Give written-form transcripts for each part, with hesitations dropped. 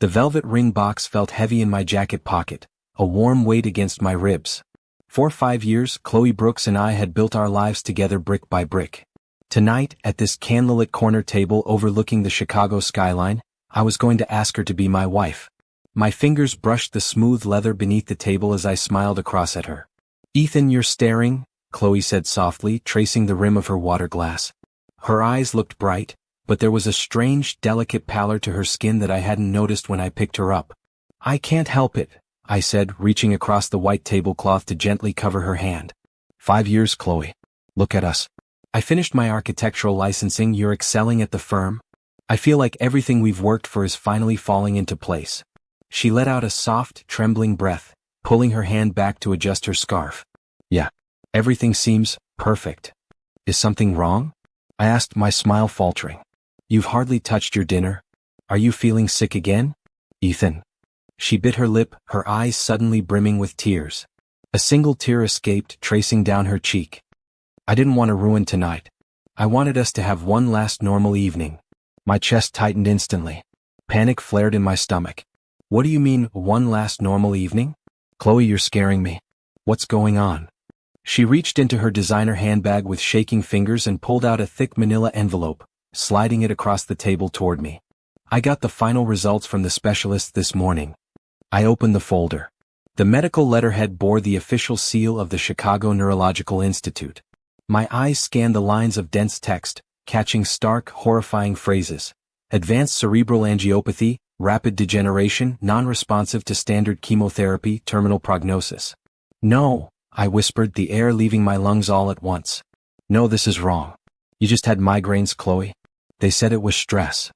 The velvet ring box felt heavy in my jacket pocket, a warm weight against my ribs. For 5 years, Chloe Brooks and I had built our lives together brick by brick. Tonight, at this candlelit corner table overlooking the Chicago skyline, I was going to ask her to be my wife. My fingers brushed the smooth leather beneath the table as I smiled across at her. "Ethan, you're staring," Chloe said softly, tracing the rim of her water glass. Her eyes looked bright, but there was a strange, delicate pallor to her skin that I hadn't noticed when I picked her up. "I can't help it," I said, reaching across the white tablecloth to gently cover her hand. 5 years, Chloe. Look at us. I finished my architectural licensing. You're excelling at the firm. I feel like everything we've worked for is finally falling into place. She let out a soft, trembling breath, pulling her hand back to adjust her scarf. "Yeah. Everything seems perfect. Is something wrong?" I asked, my smile faltering. "You've hardly touched your dinner. Are you feeling sick again, Ethan?" She bit her lip, her eyes suddenly brimming with tears. A single tear escaped, tracing down her cheek. I didn't want to ruin tonight. I wanted us to have one last normal evening. My chest tightened instantly. Panic flared in my stomach. "What do you mean, one last normal evening? Chloe, you're scaring me. What's going on?" She reached into her designer handbag with shaking fingers and pulled out a thick manila envelope, sliding it across the table toward me. "I got the final results from the specialist this morning." I opened the folder. The medical letterhead bore the official seal of the Chicago Neurological Institute. My eyes scanned the lines of dense text, catching stark, horrifying phrases. Advanced cerebral angiopathy, rapid degeneration, non-responsive to standard chemotherapy, terminal prognosis. "No," I whispered, the air leaving my lungs all at once. "No, this is wrong. You just had migraines, Chloe. They said it was stress."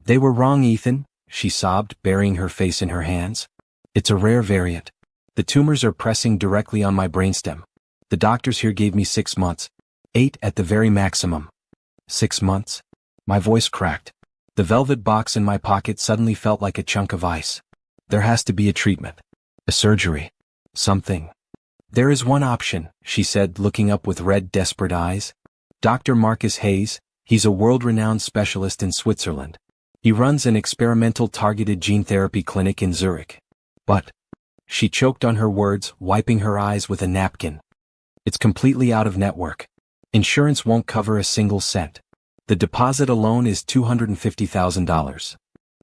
"They were wrong, Ethan," she sobbed, burying her face in her hands. "It's a rare variant. The tumors are pressing directly on my brainstem. The doctors here gave me 6 months. 8 at the very maximum." 6 months? My voice cracked. The velvet box in my pocket suddenly felt like a chunk of ice. "There has to be a treatment. A surgery. Something." "There is one option," she said, looking up with red, desperate eyes. "Dr. Marcus Hayes, he's a world-renowned specialist in Switzerland. He runs an experimental targeted gene therapy clinic in Zurich. But," she choked on her words, wiping her eyes with a napkin, "it's completely out of network. Insurance won't cover a single cent. The deposit alone is $250,000.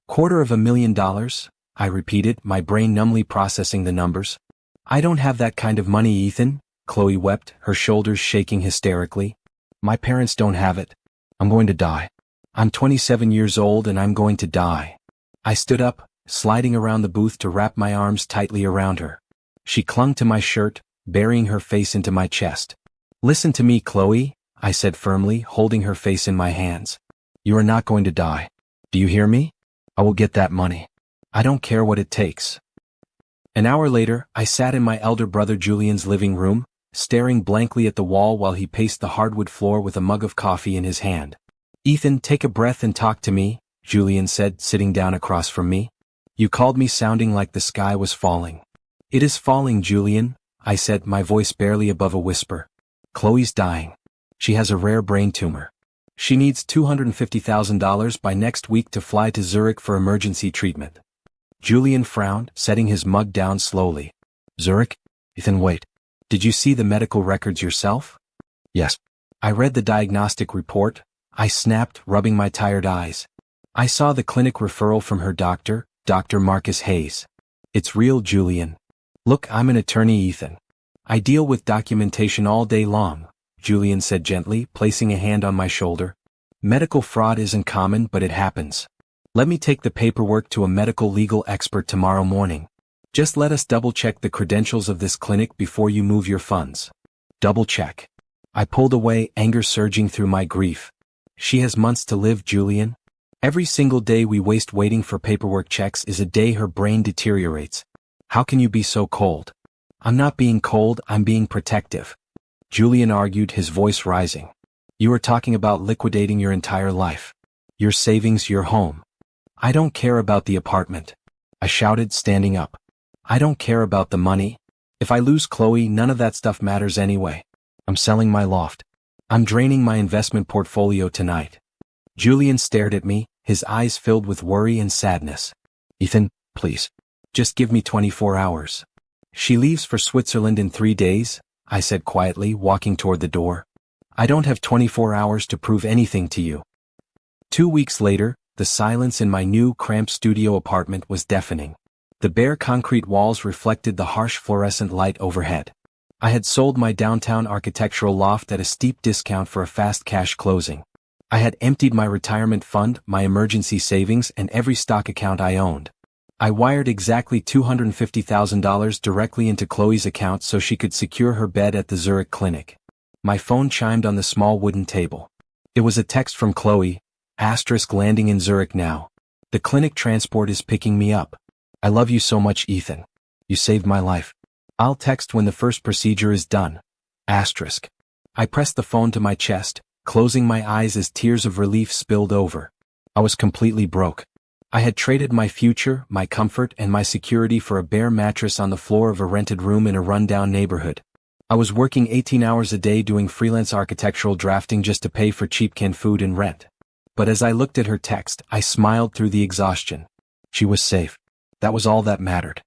$250,000? I repeated, my brain numbly processing the numbers. "I don't have that kind of money, Ethan," Chloe wept, her shoulders shaking hysterically. "My parents don't have it. I'm going to die. I'm 27 years old and I'm going to die." I stood up, sliding around the booth to wrap my arms tightly around her. She clung to my shirt, burying her face into my chest. "Listen to me, Chloe," I said firmly, holding her face in my hands. "You are not going to die. Do you hear me? I will get that money. I don't care what it takes." An hour later, I sat in my elder brother Julian's living room, staring blankly at the wall while he paced the hardwood floor with a mug of coffee in his hand. "Ethan, take a breath and talk to me," Julian said, sitting down across from me. "You called me sounding like the sky was falling." "It is falling, Julian," I said, my voice barely above a whisper. "Chloe's dying. She has a rare brain tumor. She needs $250,000 by next week to fly to Zurich for emergency treatment." Julian frowned, setting his mug down slowly. "Zurich? Ethan, wait. Did you see the medical records yourself?" "Yes. I read the diagnostic report," I snapped, rubbing my tired eyes. "I saw the clinic referral from her doctor, Dr. Marcus Hayes. It's real, Julian. Look, I'm an attorney, Ethan. I deal with documentation all day long," Julian said gently, placing a hand on my shoulder. "Medical fraud isn't common, but it happens. Let me take the paperwork to a medical legal expert tomorrow morning. Just let us double-check the credentials of this clinic before you move your funds." "Double-check." I pulled away, anger surging through my grief. "She has months to live, Julian. Every single day we waste waiting for paperwork checks is a day her brain deteriorates. How can you be so cold?" "I'm not being cold, I'm being protective," Julian argued, his voice rising. "You are talking about liquidating your entire life. Your savings, your home." "I don't care about the apartment," I shouted, standing up. "I don't care about the money. If I lose Chloe, none of that stuff matters anyway. I'm selling my loft. I'm draining my investment portfolio tonight." Julian stared at me, his eyes filled with worry and sadness. Ethan, please. Just give me 24 hours. She leaves for Switzerland in 3 days, I said quietly, walking toward the door. I don't have 24 hours to prove anything to you. 2 weeks later, the silence in my new, cramped studio apartment was deafening. The bare concrete walls reflected the harsh fluorescent light overhead. I had sold my downtown architectural loft at a steep discount for a fast cash closing. I had emptied my retirement fund, my emergency savings, and every stock account I owned. I wired exactly $250,000 directly into Chloe's account so she could secure her bed at the Zurich clinic. My phone chimed on the small wooden table. It was a text from Chloe, landing in Zurich now. The clinic transport is picking me up. I love you so much, Ethan. You saved my life. I'll text when the first procedure is done. I pressed the phone to my chest, closing my eyes as tears of relief spilled over. I was completely broke. I had traded my future, my comfort, and my security for a bare mattress on the floor of a rented room in a rundown neighborhood. I was working 18 hours a day doing freelance architectural drafting just to pay for cheap canned food and rent. But as I looked at her text, I smiled through the exhaustion. She was safe. That was all that mattered.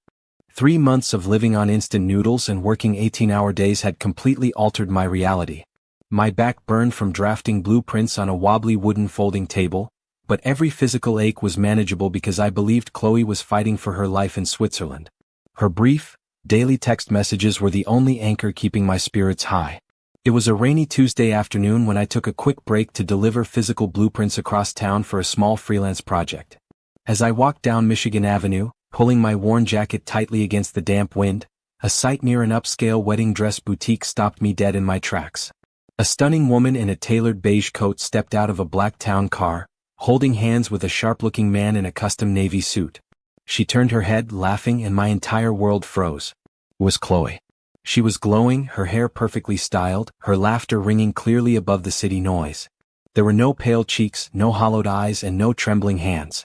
3 months of living on instant noodles and working 18-hour days had completely altered my reality. My back burned from drafting blueprints on a wobbly wooden folding table, but every physical ache was manageable because I believed Chloe was fighting for her life in Switzerland. Her brief, daily text messages were the only anchor keeping my spirits high. It was a rainy Tuesday afternoon when I took a quick break to deliver physical blueprints across town for a small freelance project. As I walked down Michigan Avenue, pulling my worn jacket tightly against the damp wind, a sight near an upscale wedding dress boutique stopped me dead in my tracks. A stunning woman in a tailored beige coat stepped out of a black town car, holding hands with a sharp-looking man in a custom navy suit. She turned her head, laughing, and my entire world froze. It was Chloe. She was glowing, her hair perfectly styled, her laughter ringing clearly above the city noise. There were no pale cheeks, no hollowed eyes, and no trembling hands.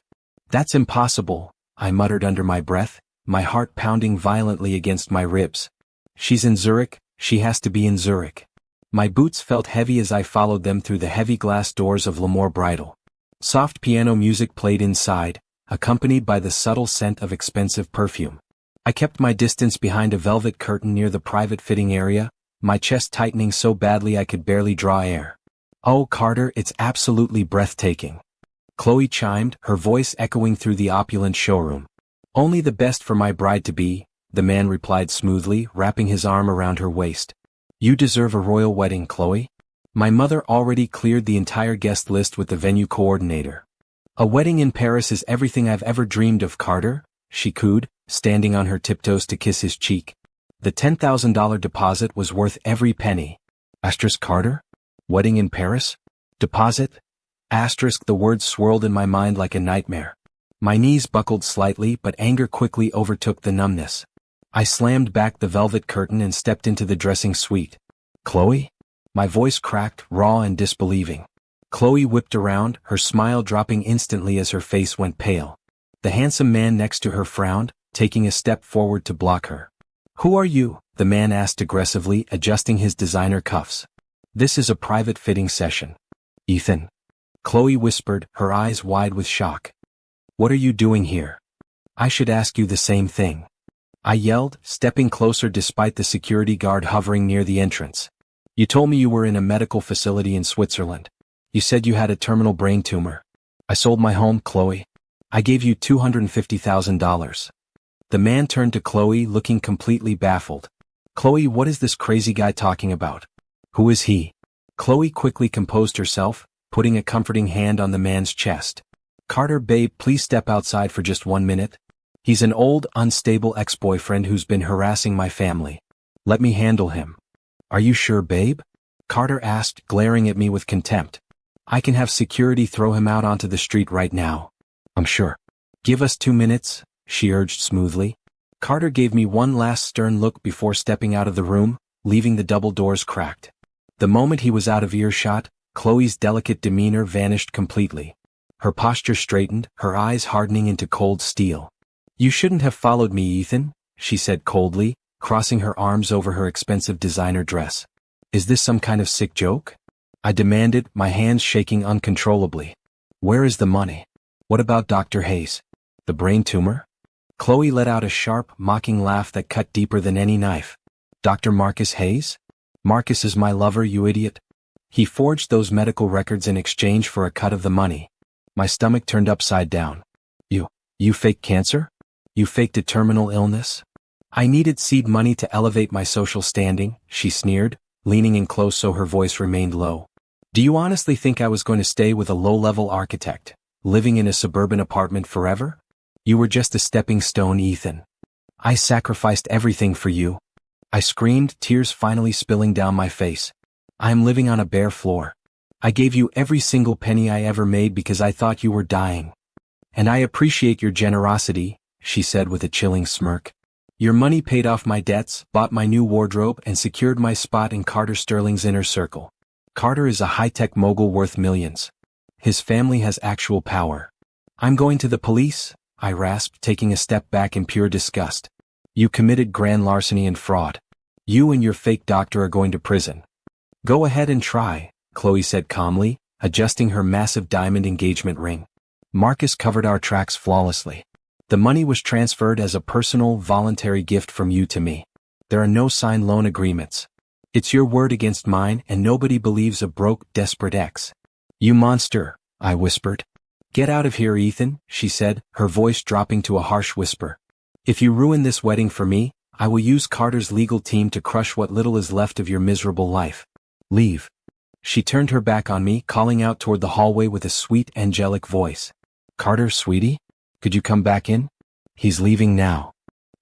That's impossible, I muttered under my breath, my heart pounding violently against my ribs. She's in Zurich, she has to be in Zurich. My boots felt heavy as I followed them through the heavy glass doors of L'Amour Bridal. Soft piano music played inside, accompanied by the subtle scent of expensive perfume. I kept my distance behind a velvet curtain near the private fitting area, my chest tightening so badly I could barely draw air. Oh, Carter, it's absolutely breathtaking. Chloe chimed, her voice echoing through the opulent showroom. Only the best for my bride-to-be, the man replied smoothly, wrapping his arm around her waist. You deserve a royal wedding, Chloe. My mother already cleared the entire guest list with the venue coordinator. A wedding in Paris is everything I've ever dreamed of, Carter, she cooed, standing on her tiptoes to kiss his cheek. The $10,000 deposit was worth every penny. Carter? Wedding in Paris? Deposit? The words swirled in my mind like a nightmare. My knees buckled slightly, but anger quickly overtook the numbness. I slammed back the velvet curtain and stepped into the dressing suite. Chloe? My voice cracked, raw and disbelieving. Chloe whipped around, her smile dropping instantly as her face went pale. The handsome man next to her frowned, taking a step forward to block her. Who are you? The man asked aggressively, adjusting his designer cuffs. This is a private fitting session. Ethan. Chloe whispered, her eyes wide with shock. What are you doing here? I should ask you the same thing. I yelled, stepping closer despite the security guard hovering near the entrance. You told me you were in a medical facility in Switzerland. You said you had a terminal brain tumor. I sold my home, Chloe. I gave you $250,000. The man turned to Chloe, looking completely baffled. Chloe, what is this crazy guy talking about? Who is he? Chloe quickly composed herself, putting a comforting hand on the man's chest. Carter, babe, please step outside for just 1 minute. He's an old, unstable ex-boyfriend who's been harassing my family. Let me handle him. Are you sure, babe? Carter asked, glaring at me with contempt. I can have security throw him out onto the street right now. I'm sure. Give us 2 minutes, she urged smoothly. Carter gave me one last stern look before stepping out of the room, leaving the double doors cracked. The moment he was out of earshot, Chloe's delicate demeanor vanished completely. Her posture straightened, her eyes hardening into cold steel. You shouldn't have followed me, Ethan, she said coldly, crossing her arms over her expensive designer dress. Is this some kind of sick joke? I demanded, my hands shaking uncontrollably. Where is the money? What about Dr. Hayes? The brain tumor? Chloe let out a sharp, mocking laugh that cut deeper than any knife. Dr. Marcus Hayes? Marcus is my lover, you idiot. He forged those medical records in exchange for a cut of the money. My stomach turned upside down. You faked cancer? You faked a terminal illness? I needed seed money to elevate my social standing, she sneered, leaning in close so her voice remained low. Do you honestly think I was going to stay with a low-level architect, living in a suburban apartment forever? You were just a stepping stone, Ethan. I sacrificed everything for you. I screamed, tears finally spilling down my face. I am living on a bare floor. I gave you every single penny I ever made because I thought you were dying. And I appreciate your generosity, she said with a chilling smirk. Your money paid off my debts, bought my new wardrobe, and secured my spot in Carter Sterling's inner circle. Carter is a high-tech mogul worth millions. His family has actual power. I'm going to the police, I rasped, taking a step back in pure disgust. You committed grand larceny and fraud. You and your fake doctor are going to prison. Go ahead and try, Chloe said calmly, adjusting her massive diamond engagement ring. Marcus covered our tracks flawlessly. The money was transferred as a personal, voluntary gift from you to me. There are no signed loan agreements. It's your word against mine, and nobody believes a broke, desperate ex. You monster, I whispered. Get out of here, Ethan, she said, her voice dropping to a harsh whisper. If you ruin this wedding for me, I will use Carter's legal team to crush what little is left of your miserable life. Leave. She turned her back on me, calling out toward the hallway with a sweet, angelic voice. Carter, sweetie? Could you come back in? He's leaving now.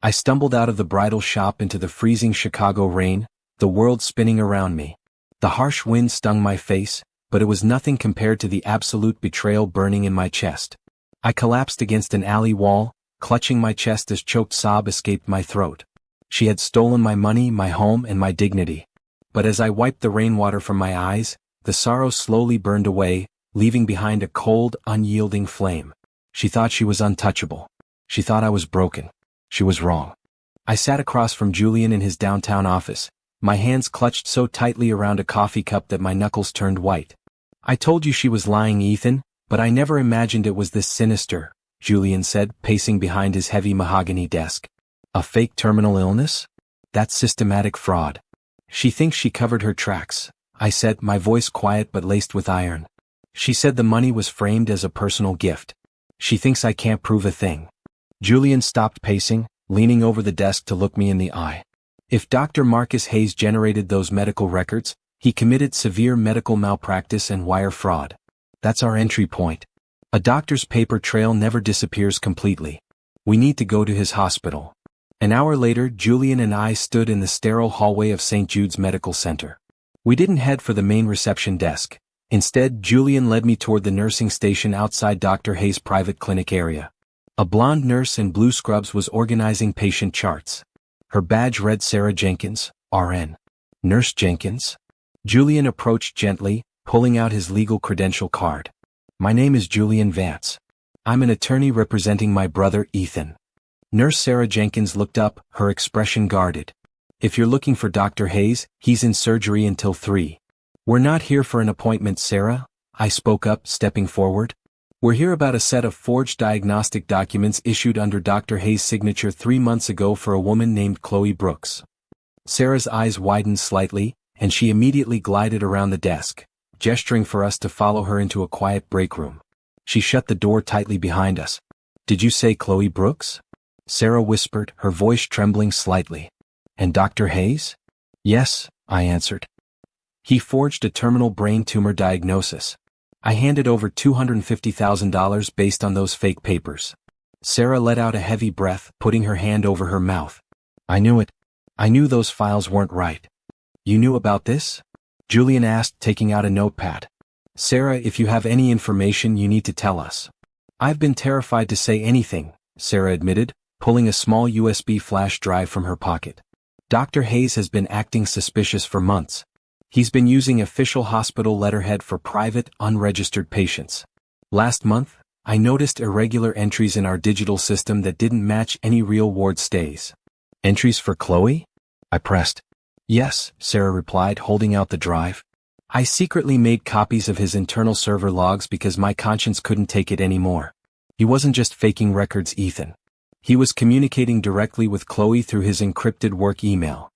I stumbled out of the bridal shop into the freezing Chicago rain, the world spinning around me. The harsh wind stung my face, but it was nothing compared to the absolute betrayal burning in my chest. I collapsed against an alley wall, clutching my chest as choked sob escaped my throat. She had stolen my money, my home, and my dignity. But as I wiped the rainwater from my eyes, the sorrow slowly burned away, leaving behind a cold, unyielding flame. She thought she was untouchable. She thought I was broken. She was wrong. I sat across from Julian in his downtown office, my hands clutched so tightly around a coffee cup that my knuckles turned white. I told you she was lying, Ethan, but I never imagined it was this sinister, Julian said, pacing behind his heavy mahogany desk. A fake terminal illness? That's systematic fraud. She thinks she covered her tracks, I said, my voice quiet but laced with iron. She said the money was framed as a personal gift. She thinks I can't prove a thing. Julian stopped pacing, leaning over the desk to look me in the eye. If Dr. Marcus Hayes generated those medical records, he committed severe medical malpractice and wire fraud. That's our entry point. A doctor's paper trail never disappears completely. We need to go to his hospital. An hour later, Julian and I stood in the sterile hallway of St. Jude's Medical Center. We didn't head for the main reception desk. Instead, Julian led me toward the nursing station outside Dr. Hayes' private clinic area. A blonde nurse in blue scrubs was organizing patient charts. Her badge read Sarah Jenkins, RN. Nurse Jenkins? Julian approached gently, pulling out his legal credential card. My name is Julian Vance. I'm an attorney representing my brother, Ethan. Nurse Sarah Jenkins looked up, her expression guarded. If you're looking for Dr. Hayes, he's in surgery until 3. We're not here for an appointment, Sarah, I spoke up, stepping forward. We're here about a set of forged diagnostic documents issued under Dr. Hayes' signature 3 months ago for a woman named Chloe Brooks. Sarah's eyes widened slightly, and she immediately glided around the desk, gesturing for us to follow her into a quiet break room. She shut the door tightly behind us. Did you say Chloe Brooks? Sarah whispered, her voice trembling slightly. And Dr. Hayes? Yes, I answered. He forged a terminal brain tumor diagnosis. I handed over $250,000 based on those fake papers. Sarah let out a heavy breath, putting her hand over her mouth. I knew it. I knew those files weren't right. You knew about this? Julian asked, taking out a notepad. Sarah, if you have any information, you need to tell us. I've been terrified to say anything, Sarah admitted, pulling a small USB flash drive from her pocket. Dr. Hayes has been acting suspicious for months. He's been using official hospital letterhead for private, unregistered patients. Last month, I noticed irregular entries in our digital system that didn't match any real ward stays. Entries for Chloe? I pressed. Yes, Sarah replied, holding out the drive. I secretly made copies of his internal server logs because my conscience couldn't take it anymore. He wasn't just faking records, Ethan. He was communicating directly with Chloe through his encrypted work email.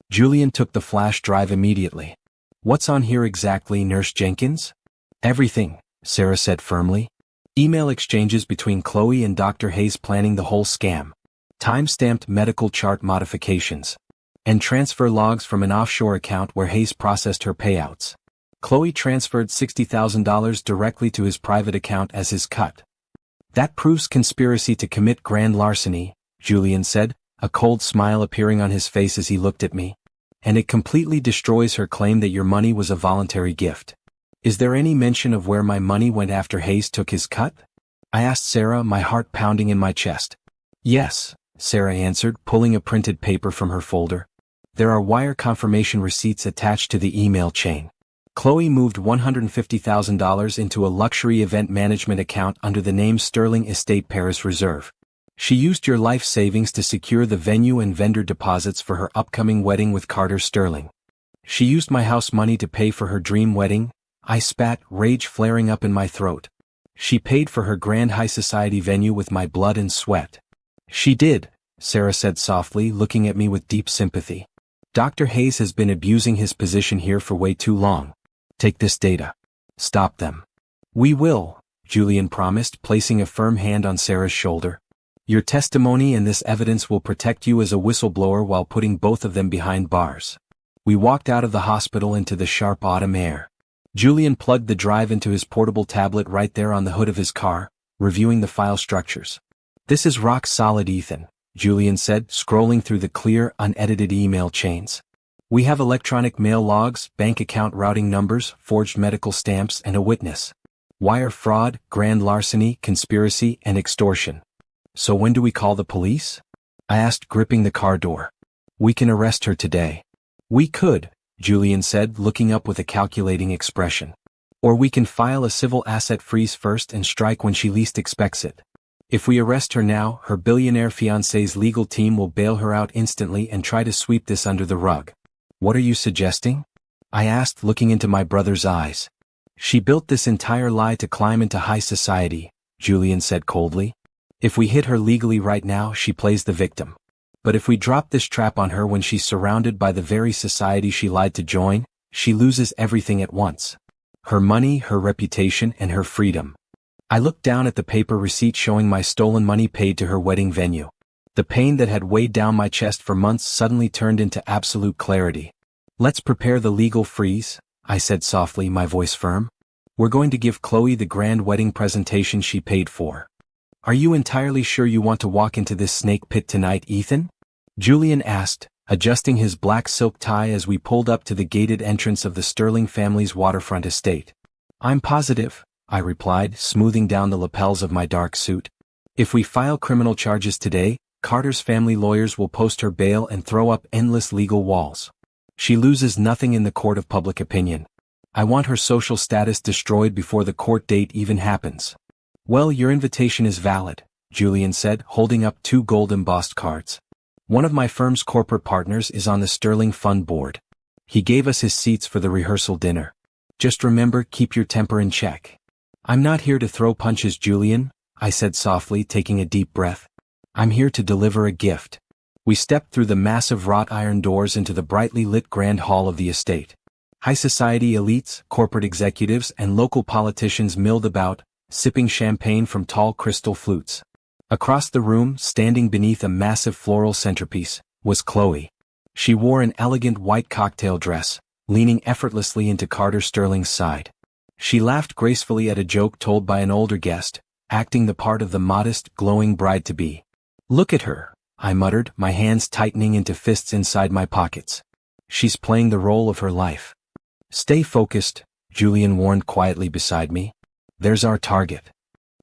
Julian took the flash drive immediately. What's on here exactly, Nurse Jenkins? Everything, Sarah said firmly. Email exchanges between Chloe and Dr. Hayes planning the whole scam. Time-stamped medical chart modifications. And transfer logs from an offshore account where Hayes processed her payouts. Chloe transferred $60,000 directly to his private account as his cut. That proves conspiracy to commit grand larceny, Julian said, a cold smile appearing on his face as he looked at me. And it completely destroys her claim that your money was a voluntary gift. Is there any mention of where my money went after Hayes took his cut? I asked Sarah, my heart pounding in my chest. Yes, Sarah answered, pulling a printed paper from her folder. There are wire confirmation receipts attached to the email chain. Chloe moved $150,000 into a luxury event management account under the name Sterling Estate Paris Reserve. She used your life savings to secure the venue and vendor deposits for her upcoming wedding with Carter Sterling. She used my house money to pay for her dream wedding. I spat, rage flaring up in my throat. She paid for her grand high society venue with my blood and sweat. She did, Sarah said softly, looking at me with deep sympathy. Dr. Hayes has been abusing his position here for way too long. Take this data. Stop them. We will, Julian promised, placing a firm hand on Sarah's shoulder. Your testimony and this evidence will protect you as a whistleblower while putting both of them behind bars. We walked out of the hospital into the sharp autumn air. Julian plugged the drive into his portable tablet right there on the hood of his car, reviewing the file structures. This is rock solid, Ethan, Julian said, scrolling through the clear, unedited email chains. We have electronic mail logs, bank account routing numbers, forged medical stamps, and a witness. Wire fraud, grand larceny, conspiracy, and extortion. So when do we call the police? I asked, gripping the car door. We can arrest her today. We could, Julian said, looking up with a calculating expression. Or we can file a civil asset freeze first and strike when she least expects it. If we arrest her now, her billionaire fiancé's legal team will bail her out instantly and try to sweep this under the rug. What are you suggesting? I asked, looking into my brother's eyes. She built this entire lie to climb into high society, Julian said coldly. If we hit her legally right now, she plays the victim. But if we drop this trap on her when she's surrounded by the very society she lied to join, she loses everything at once. Her money, her reputation, and her freedom. I looked down at the paper receipt showing my stolen money paid to her wedding venue. The pain that had weighed down my chest for months suddenly turned into absolute clarity. Let's prepare the legal freeze, I said softly, my voice firm. We're going to give Chloe the grand wedding presentation she paid for. Are you entirely sure you want to walk into this snake pit tonight, Ethan? Julian asked, adjusting his black silk tie as we pulled up to the gated entrance of the Sterling family's waterfront estate. I'm positive, I replied, smoothing down the lapels of my dark suit. If we file criminal charges today, Carter's family lawyers will post her bail and throw up endless legal walls. She loses nothing in the court of public opinion. I want her social status destroyed before the court date even happens. Well, your invitation is valid, Julian said, holding up 2 gold-embossed cards. One of my firm's corporate partners is on the Sterling Fund board. He gave us his seats for the rehearsal dinner. Just remember, keep your temper in check. I'm not here to throw punches, Julian, I said softly, taking a deep breath. I'm here to deliver a gift. We stepped through the massive wrought iron doors into the brightly lit grand hall of the estate. High society elites, corporate executives, and local politicians milled about, sipping champagne from tall crystal flutes. Across the room, standing beneath a massive floral centerpiece, was Chloe. She wore an elegant white cocktail dress, leaning effortlessly into Carter Sterling's side. She laughed gracefully at a joke told by an older guest, acting the part of the modest, glowing bride-to-be. Look at her, I muttered, my hands tightening into fists inside my pockets. She's playing the role of her life. Stay focused, Julian warned quietly beside me. There's our target.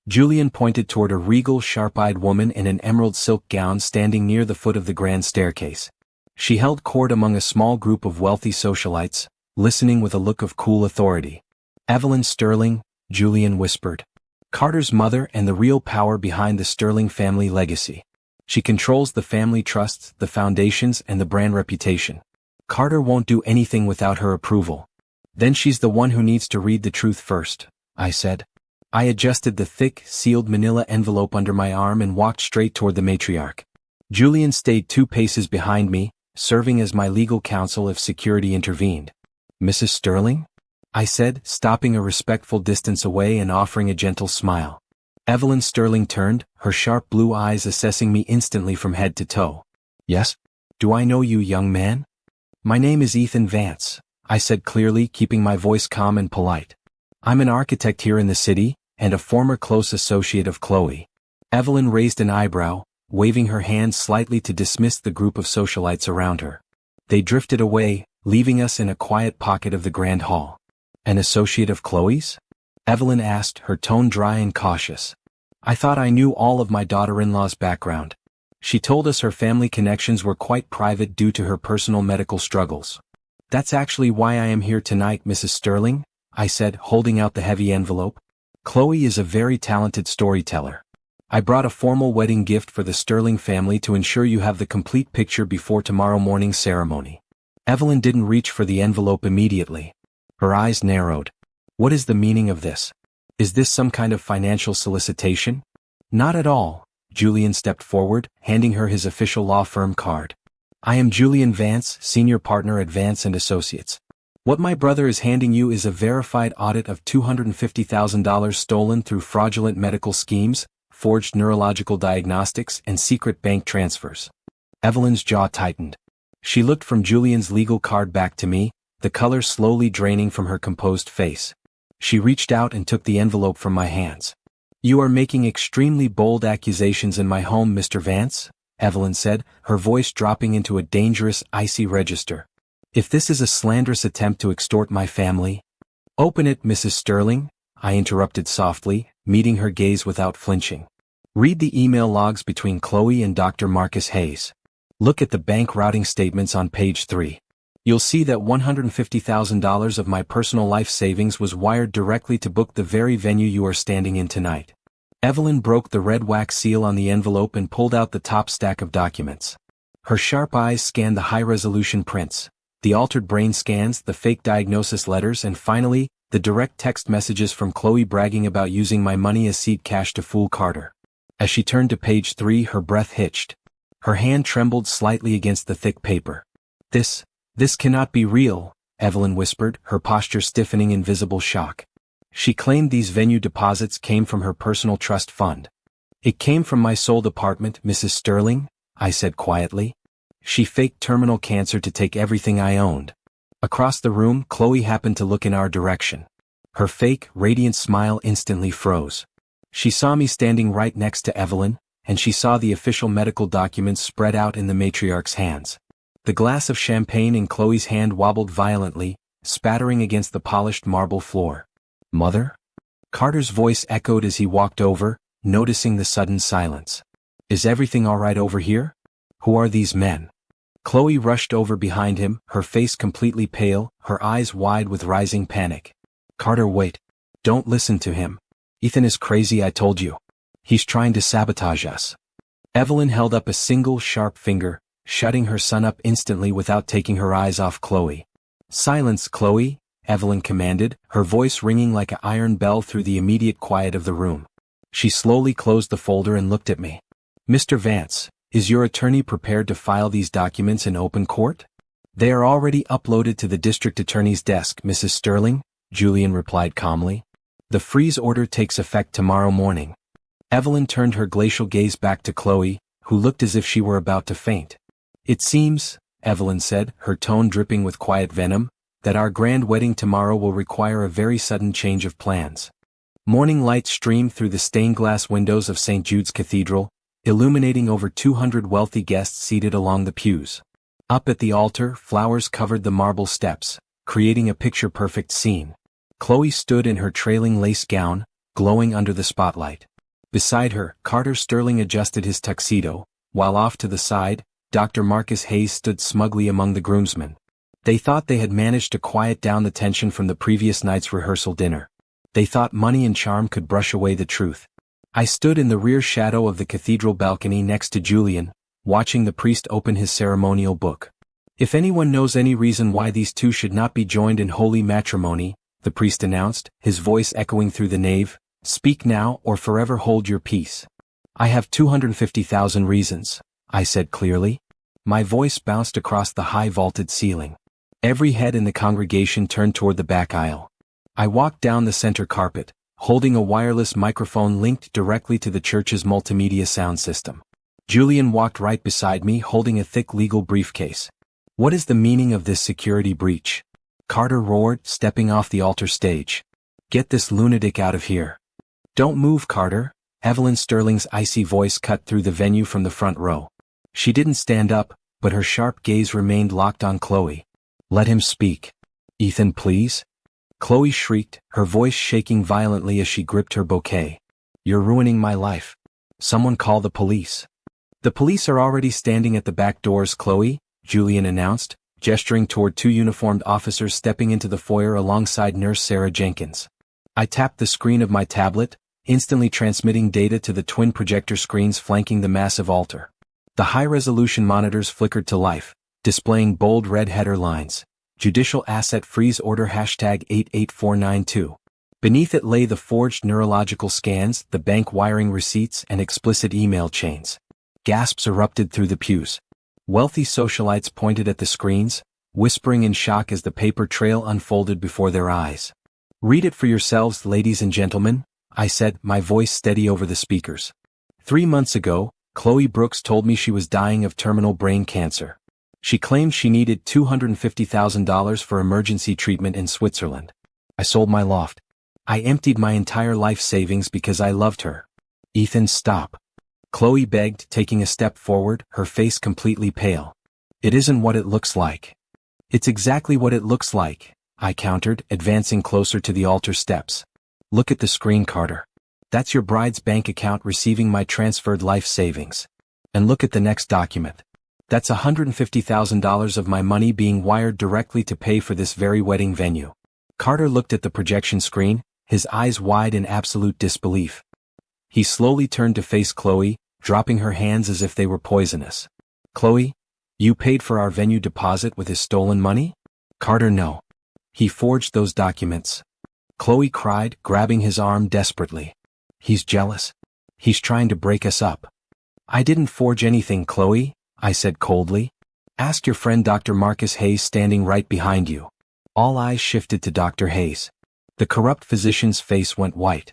Julian pointed toward a regal, sharp-eyed woman in an emerald silk gown standing near the foot of the grand staircase. She held court among a small group of wealthy socialites, listening with a look of cool authority. Evelyn Sterling, Julian whispered. Carter's mother and the real power behind the Sterling family legacy. She controls the family trusts, the foundations, and the brand reputation. Carter won't do anything without her approval. Then she's the one who needs to read the truth first, I said. I adjusted the thick, sealed manila envelope under my arm and walked straight toward the matriarch. Julian stayed 2 paces behind me, serving as my legal counsel if security intervened. "Mrs. Sterling?" I said, stopping a respectful distance away and offering a gentle smile. Evelyn Sterling turned, her sharp blue eyes assessing me instantly from head to toe. "Yes? Do I know you, young man?" "My name is Ethan Vance," I said clearly, keeping my voice calm and polite. "I'm an architect here in the city, and a former close associate of Chloe." Evelyn raised an eyebrow, waving her hand slightly to dismiss the group of socialites around her. They drifted away, leaving us in a quiet pocket of the grand hall. "An associate of Chloe's?" Evelyn asked, her tone dry and cautious. I thought I knew all of my daughter-in-law's background. She told us her family connections were quite private due to her personal medical struggles. "That's actually why I am here tonight, Mrs. Sterling," I said, holding out the heavy envelope. "Chloe is a very talented storyteller. I brought a formal wedding gift for the Sterling family to ensure you have the complete picture before tomorrow morning's ceremony." Evelyn didn't reach for the envelope immediately. Her eyes narrowed. "What is the meaning of this? Is this some kind of financial solicitation?" "Not at all." Julian stepped forward, handing her his official law firm card. "I am Julian Vance, senior partner at Vance & Associates. What my brother is handing you is a verified audit of $250,000 stolen through fraudulent medical schemes, forged neurological diagnostics, and secret bank transfers." Evelyn's jaw tightened. She looked from Julian's legal card back to me, the color slowly draining from her composed face. She reached out and took the envelope from my hands. "You are making extremely bold accusations in my home, Mr. Vance," Evelyn said, her voice dropping into a dangerous, icy register. "If this is a slanderous attempt to extort my family—" "Open it, Mrs. Sterling," I interrupted softly, meeting her gaze without flinching. "Read the email logs between Chloe and Dr. Marcus Hayes. Look at the bank routing statements on page 3. You'll see that $150,000 of my personal life savings was wired directly to book the very venue you are standing in tonight." Evelyn broke the red wax seal on the envelope and pulled out the top stack of documents. Her sharp eyes scanned the high-resolution prints, the altered brain scans, the fake diagnosis letters, and finally, the direct text messages from Chloe bragging about using my money as seed cash to fool Carter. As she turned to page 3, her breath hitched. Her hand trembled slightly against the thick paper. This cannot be real," Evelyn whispered, her posture stiffening in visible shock. She claimed these venue deposits came from her personal trust fund. "It came from my sold apartment, Mrs. Sterling," I said quietly. "She faked terminal cancer to take everything I owned." Across the room, Chloe happened to look in our direction. Her fake, radiant smile instantly froze. She saw me standing right next to Evelyn, and she saw the official medical documents spread out in the matriarch's hands. The glass of champagne in Chloe's hand wobbled violently, spattering against the polished marble floor. "Mother?" Carter's voice echoed as he walked over, noticing the sudden silence. "Is everything all right over here? Who are these men?" Chloe rushed over behind him, her face completely pale, her eyes wide with rising panic. "Carter, wait. Don't listen to him. Ethan is crazy, I told you. He's trying to sabotage us." Evelyn held up a single sharp finger, shutting her son up instantly without taking her eyes off Chloe. "Silence, Chloe," Evelyn commanded, her voice ringing like an iron bell through the immediate quiet of the room. She slowly closed the folder and looked at me. "Mr. Vance, is your attorney prepared to file these documents in open court?" "They are already uploaded to the district attorney's desk, Mrs. Sterling," Julian replied calmly. "The freeze order takes effect tomorrow morning." Evelyn turned her glacial gaze back to Chloe, who looked as if she were about to faint. "It seems," Evelyn said, her tone dripping with quiet venom, "that our grand wedding tomorrow will require a very sudden change of plans." Morning light streamed through the stained-glass windows of St. Jude's Cathedral, illuminating over 200 wealthy guests seated along the pews. Up at the altar, flowers covered the marble steps, creating a picture-perfect scene. Chloe stood in her trailing lace gown, glowing under the spotlight. Beside her, Carter Sterling adjusted his tuxedo, while off to the side, Dr. Marcus Hayes stood smugly among the groomsmen. They thought they had managed to quiet down the tension from the previous night's rehearsal dinner. They thought money and charm could brush away the truth. I stood in the rear shadow of the cathedral balcony next to Julian, watching the priest open his ceremonial book. "If anyone knows any reason why these two should not be joined in holy matrimony," the priest announced, his voice echoing through the nave, Speak now or forever hold your peace. I have 250,000 reasons, I said clearly. My voice bounced across the high vaulted ceiling. Every head in the congregation turned toward the back aisle. I walked down the center carpet, holding a wireless microphone linked directly to the church's multimedia sound system. Julian walked right beside me holding a thick legal briefcase. What is the meaning of this security breach? Carter roared, stepping off the altar stage. Get this lunatic out of here. Don't move, Carter. Evelyn Sterling's icy voice cut through the venue from the front row. She didn't stand up, but her sharp gaze remained locked on Chloe. Let him speak. Ethan, please. Chloe shrieked, her voice shaking violently as she gripped her bouquet. You're ruining my life. Someone call the police. The police are already standing at the back doors, Chloe, Julian announced, gesturing toward two uniformed officers stepping into the foyer alongside Nurse Sarah Jenkins. I tapped the screen of my tablet, instantly transmitting data to the twin projector screens flanking the massive altar. The high-resolution monitors flickered to life, displaying bold red header lines. Judicial Asset Freeze Order #88492. Beneath it lay the forged neurological scans, the bank wiring receipts, and explicit email chains. Gasps erupted through the pews. Wealthy socialites pointed at the screens, whispering in shock as the paper trail unfolded before their eyes. Read it for yourselves, ladies and gentlemen, I said, my voice steady over the speakers. 3 months ago, Chloe Brooks told me she was dying of terminal brain cancer. She claimed she needed $250,000 for emergency treatment in Switzerland. I sold my loft. I emptied my entire life savings because I loved her. Ethan, stop. Chloe begged, taking a step forward, her face completely pale. It isn't what it looks like. It's exactly what it looks like, I countered, advancing closer to the altar steps. Look at the screen, Carter. That's your bride's bank account receiving my transferred life savings. And look at the next document. That's $150,000 of my money being wired directly to pay for this very wedding venue. Carter looked at the projection screen, his eyes wide in absolute disbelief. He slowly turned to face Chloe, dropping her hands as if they were poisonous. Chloe, you paid for our venue deposit with his stolen money? Carter, no. He forged those documents. Chloe cried, grabbing his arm desperately. He's jealous. He's trying to break us up. I didn't forge anything, Chloe, I said coldly. Ask your friend Dr. Marcus Hayes standing right behind you. All eyes shifted to Dr. Hayes. The corrupt physician's face went white.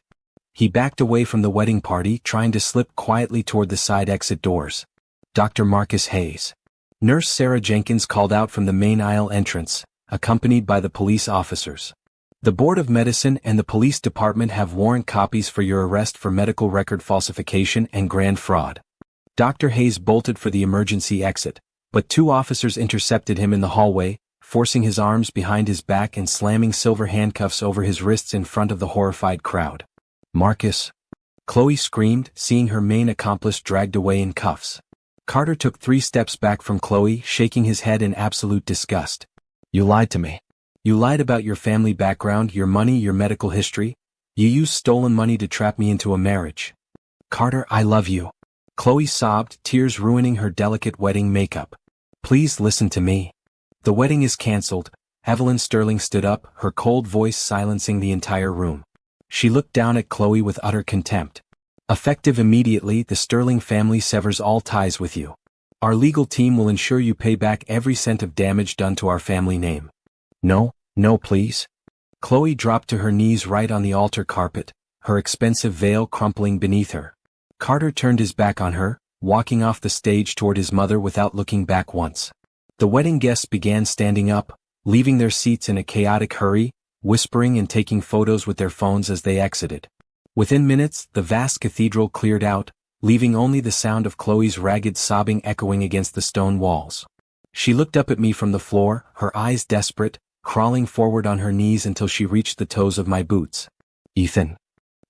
He backed away from the wedding party, trying to slip quietly toward the side exit doors. Dr. Marcus Hayes. Nurse Sarah Jenkins called out from the main aisle entrance, accompanied by the police officers. The Board of Medicine and the police department have warrant copies for your arrest for medical record falsification and grand fraud. Dr. Hayes bolted for the emergency exit, but 2 officers intercepted him in the hallway, forcing his arms behind his back and slamming silver handcuffs over his wrists in front of the horrified crowd. Marcus. Chloe screamed, seeing her main accomplice dragged away in cuffs. Carter took 3 steps back from Chloe, shaking his head in absolute disgust. You lied to me. You lied about your family background, your money, your medical history. You used stolen money to trap me into a marriage. Carter, I love you. Chloe sobbed, tears ruining her delicate wedding makeup. Please listen to me. The wedding is cancelled. Evelyn Sterling stood up, her cold voice silencing the entire room. She looked down at Chloe with utter contempt. Effective immediately, the Sterling family severs all ties with you. Our legal team will ensure you pay back every cent of damage done to our family name. No, please. Chloe dropped to her knees right on the altar carpet, her expensive veil crumpling beneath her. Carter turned his back on her, walking off the stage toward his mother without looking back once. The wedding guests began standing up, leaving their seats in a chaotic hurry, whispering and taking photos with their phones as they exited. Within minutes, the vast cathedral cleared out, leaving only the sound of Chloe's ragged sobbing echoing against the stone walls. She looked up at me from the floor, her eyes desperate, crawling forward on her knees until she reached the toes of my boots. Ethan.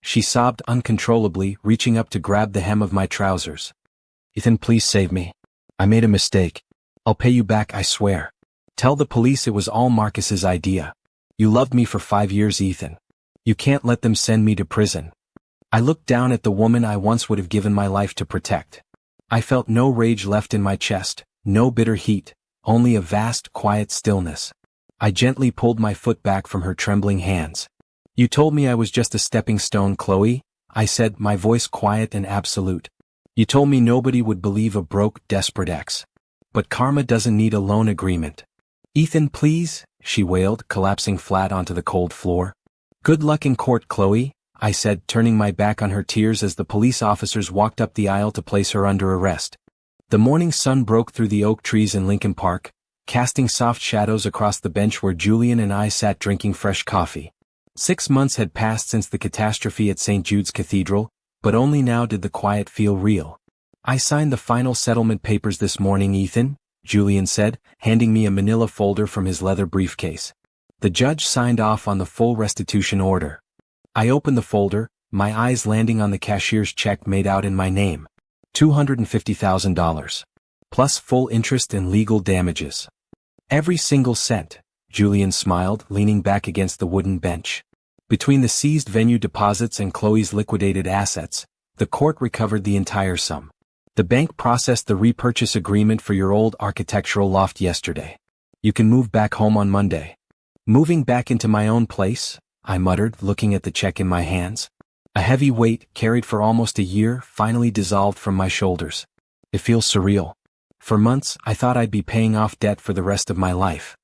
She sobbed uncontrollably, reaching up to grab the hem of my trousers. Ethan, please save me. I made a mistake. I'll pay you back, I swear. Tell the police it was all Marcus's idea. You loved me for 5 years, Ethan. You can't let them send me to prison. I looked down at the woman I once would have given my life to protect. I felt no rage left in my chest, no bitter heat, only a vast, quiet stillness. I gently pulled my foot back from her trembling hands. You told me I was just a stepping stone, Chloe, I said, my voice quiet and absolute. You told me nobody would believe a broke, desperate ex. But karma doesn't need a loan agreement. Ethan, please, she wailed, collapsing flat onto the cold floor. Good luck in court, Chloe, I said, turning my back on her tears as the police officers walked up the aisle to place her under arrest. The morning sun broke through the oak trees in Lincoln Park, casting soft shadows across the bench where Julian and I sat drinking fresh coffee. 6 months had passed since the catastrophe at St. Jude's Cathedral, but only now did the quiet feel real. I signed the final settlement papers this morning, Ethan, Julian said, handing me a manila folder from his leather briefcase. The judge signed off on the full restitution order. I opened the folder, my eyes landing on the cashier's check made out in my name. $250,000. Plus full interest and legal damages. Every single cent, Julian smiled, leaning back against the wooden bench. Between the seized venue deposits and Chloe's liquidated assets, the court recovered the entire sum. The bank processed the repurchase agreement for your old architectural loft yesterday. You can move back home on Monday. Moving back into my own place, I muttered, looking at the check in my hands. A heavy weight, carried for almost a year, finally dissolved from my shoulders. It feels surreal. For months, I thought I'd be paying off debt for the rest of my life.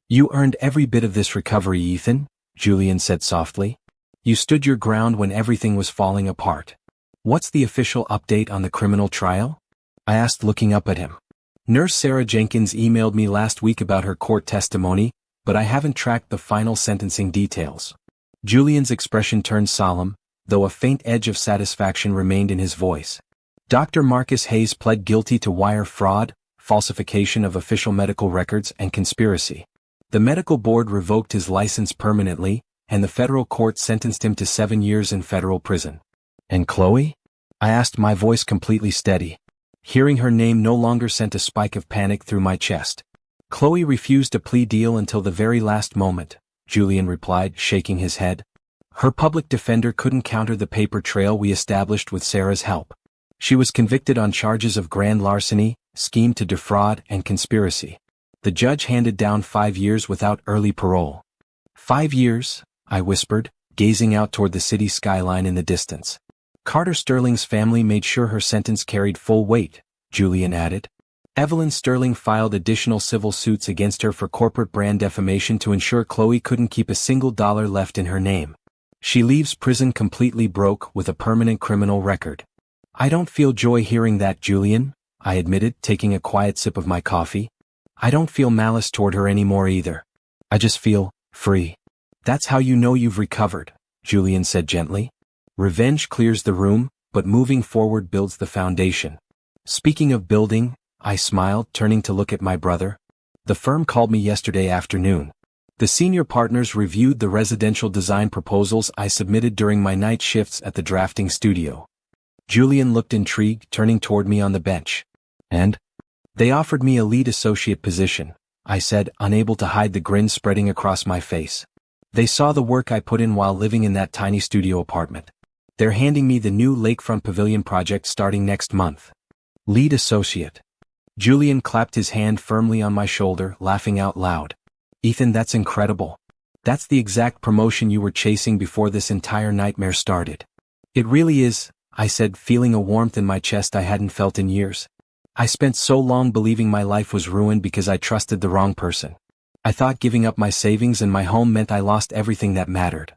You earned every bit of this recovery, Ethan, Julian said softly. You stood your ground when everything was falling apart. What's the official update on the criminal trial? I asked, looking up at him. Nurse Sarah Jenkins emailed me last week about her court testimony, but I haven't tracked the final sentencing details. Julian's expression turned solemn, though a faint edge of satisfaction remained in his voice. Dr. Marcus Hayes pled guilty to wire fraud, falsification of official medical records, and conspiracy. The medical board revoked his license permanently, and the federal court sentenced him to 7 years in federal prison. And Chloe? I asked, my voice completely steady. Hearing her name no longer sent a spike of panic through my chest. Chloe refused a plea deal until the very last moment, Julian replied, shaking his head. Her public defender couldn't counter the paper trail we established with Sarah's help. She was convicted on charges of grand larceny, scheme to defraud, and conspiracy. The judge handed down 5 years without early parole. 5 years, I whispered, gazing out toward the city skyline in the distance. Carter Sterling's family made sure her sentence carried full weight, Julian added. Evelyn Sterling filed additional civil suits against her for corporate brand defamation to ensure Chloe couldn't keep a single dollar left in her name. She leaves prison completely broke with a permanent criminal record. I don't feel joy hearing that, Julian, I admitted, taking a quiet sip of my coffee. I don't feel malice toward her anymore either. I just feel free. That's how you know you've recovered, Julian said gently. Revenge clears the room, but moving forward builds the foundation. Speaking of building, I smiled, turning to look at my brother. The firm called me yesterday afternoon. The senior partners reviewed the residential design proposals I submitted during my night shifts at the drafting studio. Julian looked intrigued, turning toward me on the bench. And? They offered me a lead associate position, I said, unable to hide the grin spreading across my face. They saw the work I put in while living in that tiny studio apartment. They're handing me the new lakefront pavilion project starting next month. Lead associate. Julian clapped his hand firmly on my shoulder, laughing out loud. Ethan, that's incredible. That's the exact promotion you were chasing before this entire nightmare started. It really is, I said, feeling a warmth in my chest I hadn't felt in years. I spent so long believing my life was ruined because I trusted the wrong person. I thought giving up my savings and my home meant I lost everything that mattered.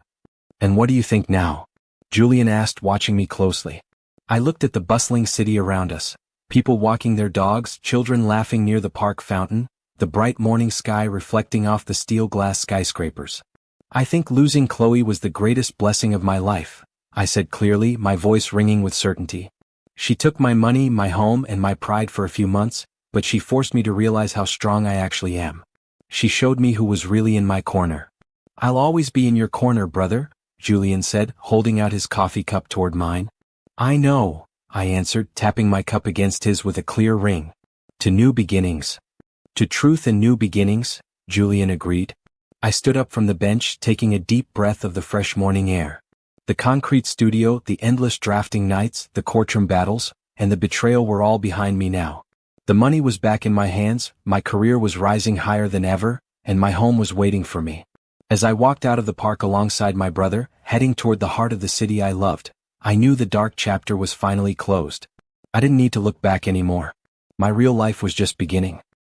And what do you think now? Julian asked, watching me closely. I looked at the bustling city around us. People walking their dogs, children laughing near the park fountain, the bright morning sky reflecting off the steel glass skyscrapers. I think losing Chloe was the greatest blessing of my life, I said clearly, my voice ringing with certainty. She took my money, my home, and my pride for a few months, but she forced me to realize how strong I actually am. She showed me who was really in my corner. I'll always be in your corner, brother, Julian said, holding out his coffee cup toward mine. I know, I answered, tapping my cup against his with a clear ring. To new beginnings. To truth and new beginnings, Julian agreed. I stood up from the bench, taking a deep breath of the fresh morning air. The concrete studio, the endless drafting nights, the courtroom battles, and the betrayal were all behind me now. The money was back in my hands, my career was rising higher than ever, and my home was waiting for me. As I walked out of the park alongside my brother, heading toward the heart of the city I loved, I knew the dark chapter was finally closed. I didn't need to look back anymore. My real life was just beginning.